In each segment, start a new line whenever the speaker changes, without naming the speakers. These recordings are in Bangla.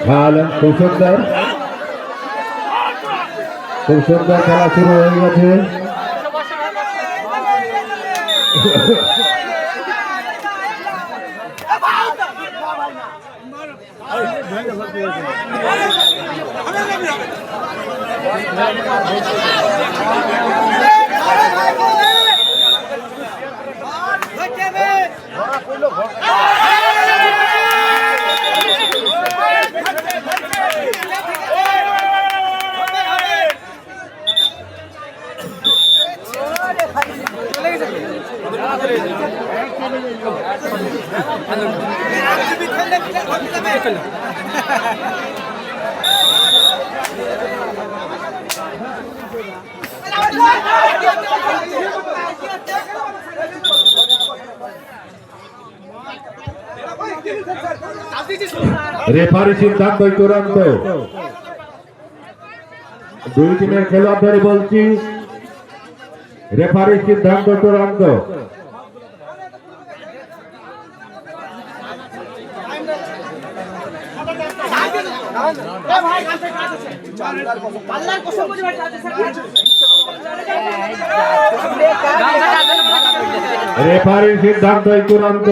ভালো, খুব সুন্দর খেলা শুরু হয়ে গেছে। রেফারি সিদ্ধান্ত চূড়ান্ত। দুই টিমের খেলোয়াড়দের বলছি, রেফারি সিদ্ধান্ত চূড়ান্ত। রেফারির সিদ্ধান্ত চূড়ান্ত।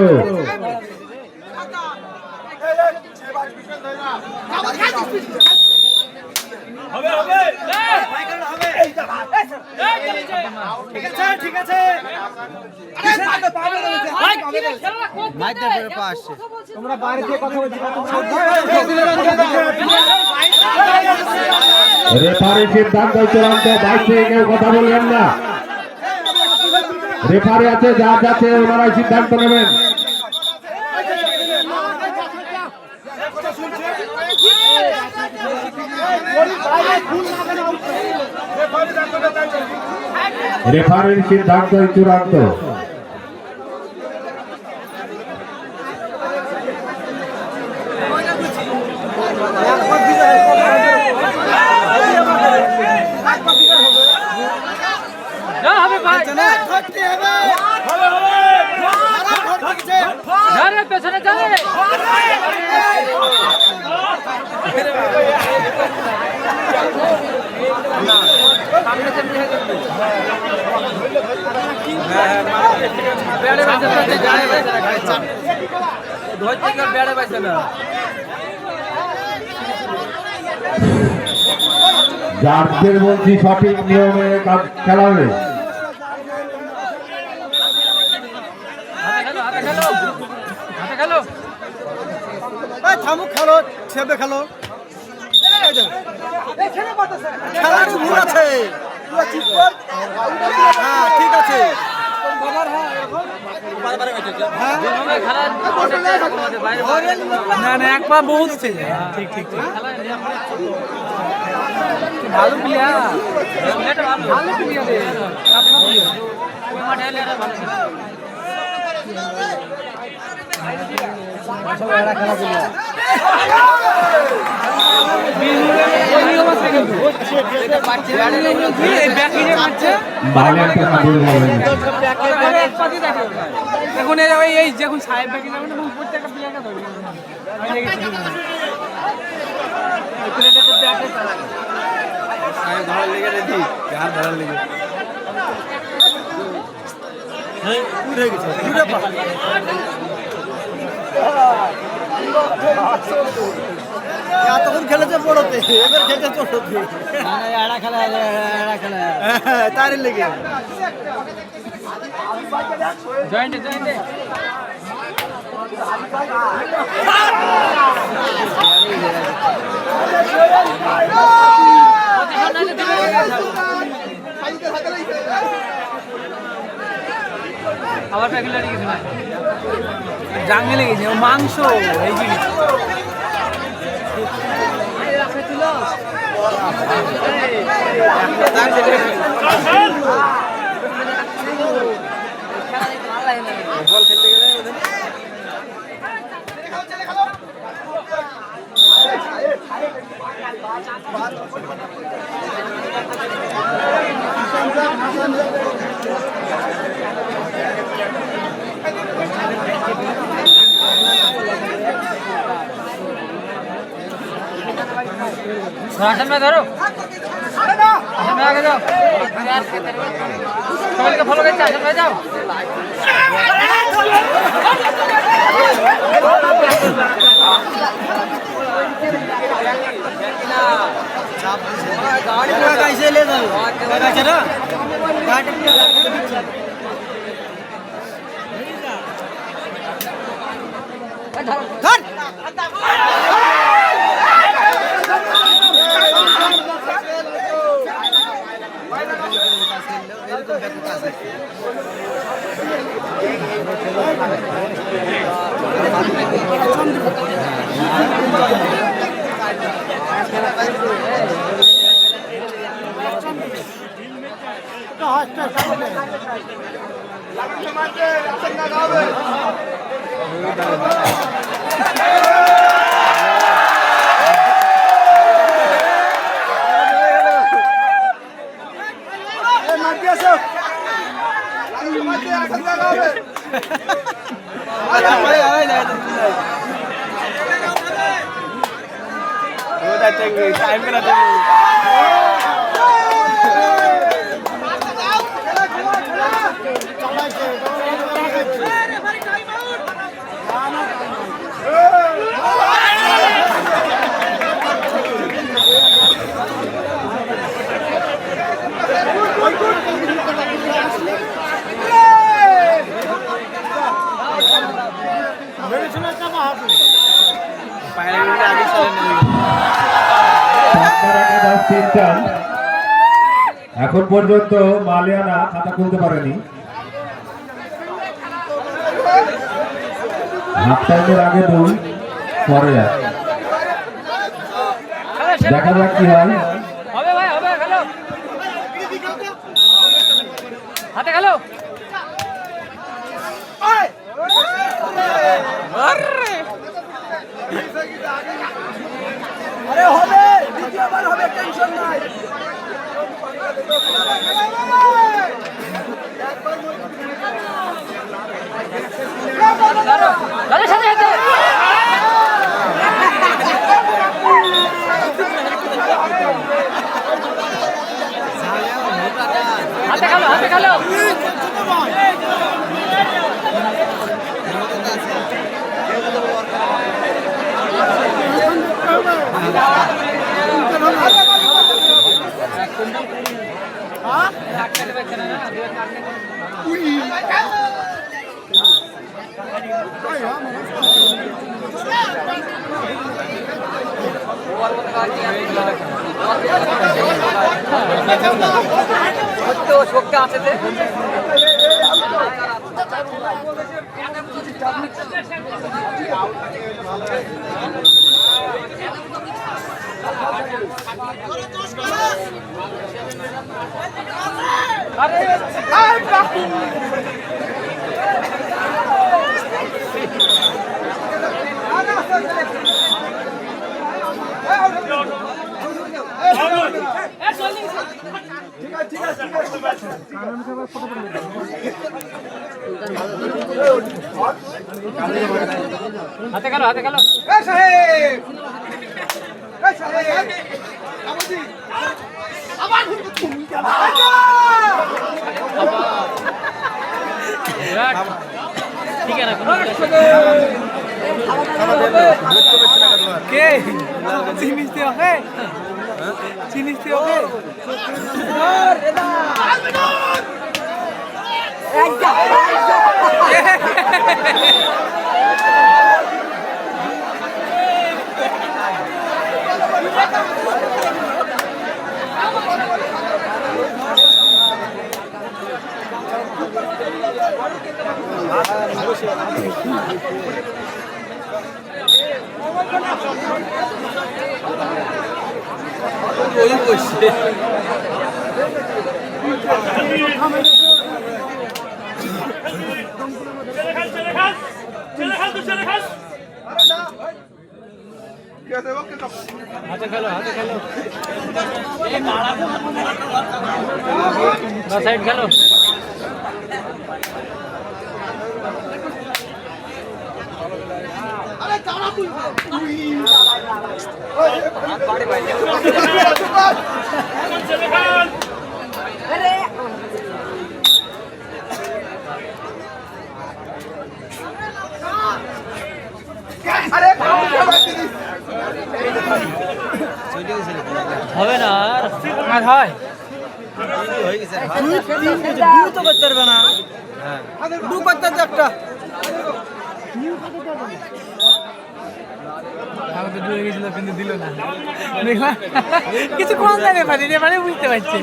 রেফারি সিদ্ধান্ত চূড়ান্ত। বাইরে কেউ কথা বলবেন না। রেফারি আছে, যা যাচ্ছে ওনারাই সিদ্ধান্ত নেবেন। রেফারির সিদ্ধান্ত চূড়ান্ত।
পেছনে যাবে
যাদের বলছি সঠিক নিয়মে খেলা হবে।
থামো, খেলো, ছেবে খেলো। খেলার ভুল আছে। হ্যাঁ, ঠিক আছে। না না, একবার বহুত আছে। ঠিক ঠিক ঠিক, ভালো প্লেয়ার, ভালো এখন এই যখন সাহেব ব্যাকি যাবে তখন প্রত্যেকটা প্লেয়ারকে ধরবে। ধরার লেগে রেডি, হাত ধরার লেগে উঠে গেছে। এতক্ষণ খেলেছে বড়তে, এবার খেলছে ছোটতে। তার লেগে জয়েন্টে জয়েন্টে আবার প্যাকেট লেগে গেছে, জাঙ্গে লেগেছে মাংস এই জিনিস। বল খেলতে গেলে राशन में धरो राशन में आगे जाओ कमल के फलों के राशन में जाओ गाड़ी में कैसे ले जाओ कैसे ना गाड़ी धर टाइम पे रहते
এখন পর্যন্ত মালিয়ানা খাতা খুলতে পারেনি। হাফ টাইমের আগে দুই পরে দেখা যাক কি হয়।
হবে ভাই হবে খেলো হাতে খেলো আরে হবে দ্বিতীয়বার হবে টেনশন নাই দাদা সাথে সাথে হাতে খেলো হাতে খেলো শক্তি আছে হাতে গেল হাতে গেল ঠিক আছে কে চিনিস হবে চিনিস হবে হাতে খেলো সাইড খেলো হবে না আর হয় তো করতে পারবে না দু করতে একটা আমাকে দূরে গেছিল কিন্তু দিল না দেখলা কিছু কম জানে পারি মানে বুঝতে পারছি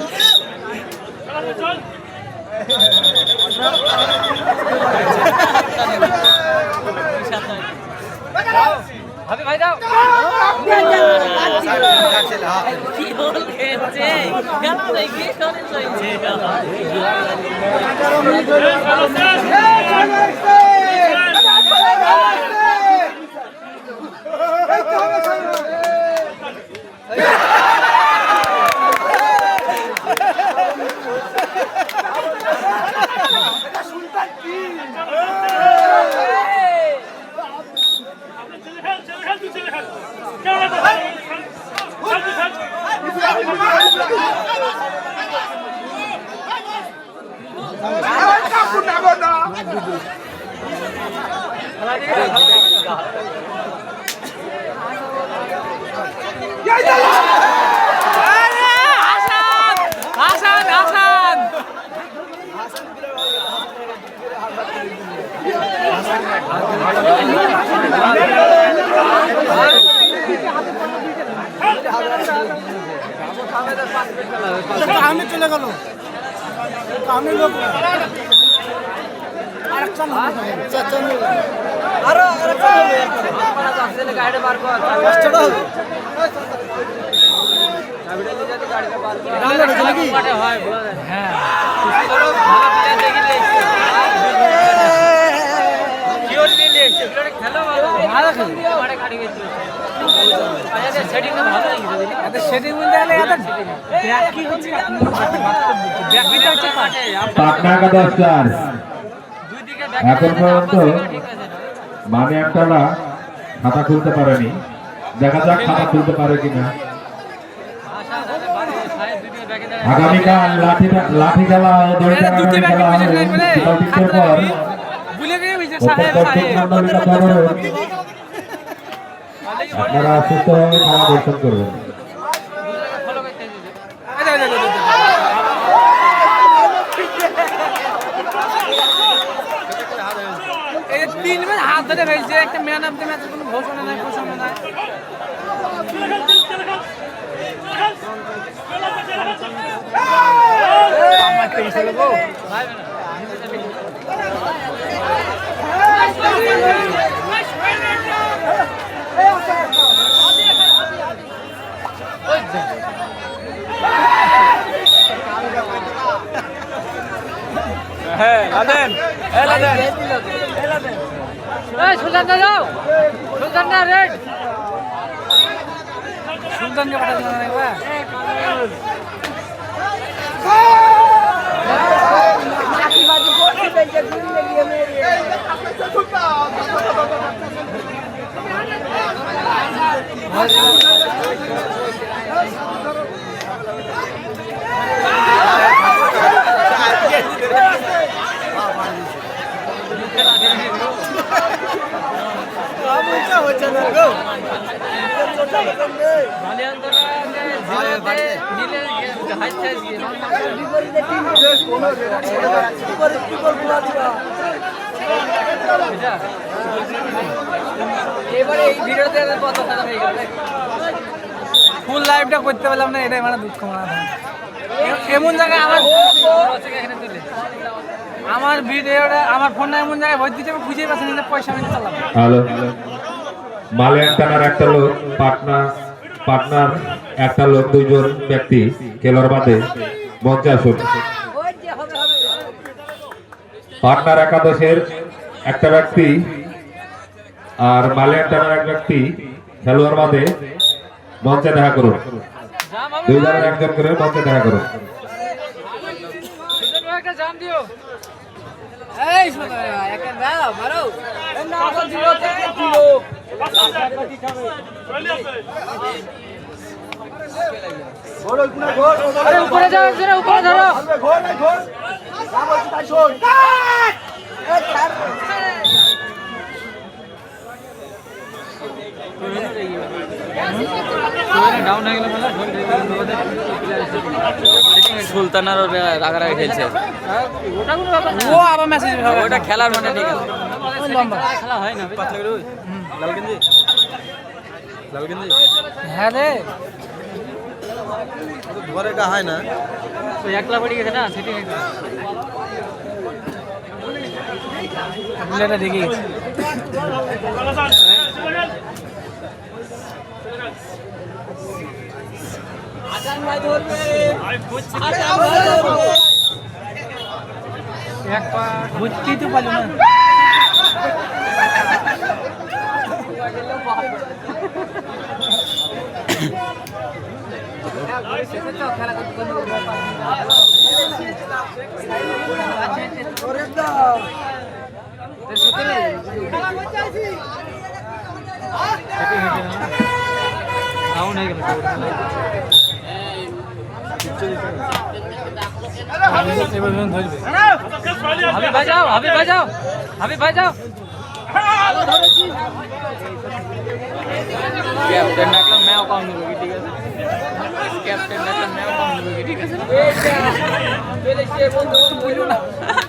ভাবি ভাই দাও কি বল খেলছে কেন দেখি সরে চলছে আমি চলে গেল আমি লোক আরো গাড়ি বার কর
পাটনা একাদশ এখন পর্যন্ত মানে একটা খাতা খুলতে পারেনি, দেখা যাক খাতা খুলতে পারে কিনা। আগামীকাল লাঠি খেলা ও দড়ি টানাটানি খেলা হবে। বিরতির পর আপনারা সুস্থভাবে খেলা দর্শন করবেন।
তিন ম্যাচ হাত ধরে ফেলছে, একটা ম্যান অফ দ্য ম্যাচের কোনো ঘোষণা নাই, ঘোষণা নাই। হ্যাঁ লাদেন লাদেন সুলতান যাও, সুলতান না রেড সুলতানকে পাঠা দিল না একবার ফুল লাইভটা করতে পারলাম না, এটাই মানে দুঃখ মনে হয়। এমন জায়গায় আমার ভিডিওটা আমার ফোনটা এমন জায়গায় ভর্তি দিচ্ছে, আমি খুঁজেই পাচ্ছি না, পয়সা আমি চালাম।
হ্যালো, মালিয়ান থানার একটা লোক, পাটনার একটা লোক, দুইজন ব্যক্তি খেলোয়াড় বাদে মঞ্চে আসুন। পাটনার একাদশের একটা ব্যক্তি আর মালিয়ান থানার এক ব্যক্তি খেলোয়াড় বাদে মঞ্চে দেখা করুন। দুই দলের একজন করে মঞ্চে দেখা করুন।
উপরে যাও, উপরে ধরো।
সুলতানার রাগারাগি খেলছে
ও আবার মেসেজ
ওটা খেলার মানে ঠিক আছে
খেলা হয় না
লাল গেঞ্জি লাল গেঞ্জি
হ্যাঁ রে
ঘরে গা হয় না
তো একলা পড়ে গেছে না সেটি বুলেটা দেখি বুঝতেই তো পারলো না ডাউন হয়ে গেল হাবিব ভাই যাও হাবিব ভাই যাও হাবিব ভাই যাও
ক্যাপ্টেন ডাকলাম ম্যাও কাউন্ট নেবো কি ঠিক আছে ক্যাপ্টেন ডাকলাম ম্যাও কাউন্ট নেবো কি ঠিক আছে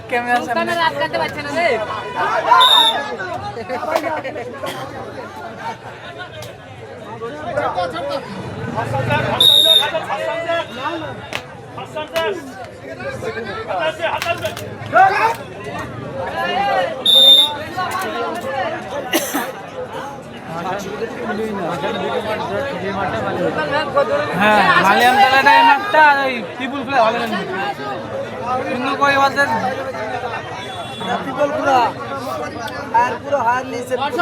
ক্যামেরা সামনে
আটকাতে পারছে না রে
হ্যাঁ মালিয়াম তলাটা এই মাঠটা আর ওই পিপুল প্লে ভালো লাগে কিন্তু কই বলতে
পিপল পুরা আর পুরো হার নিছে
ভালো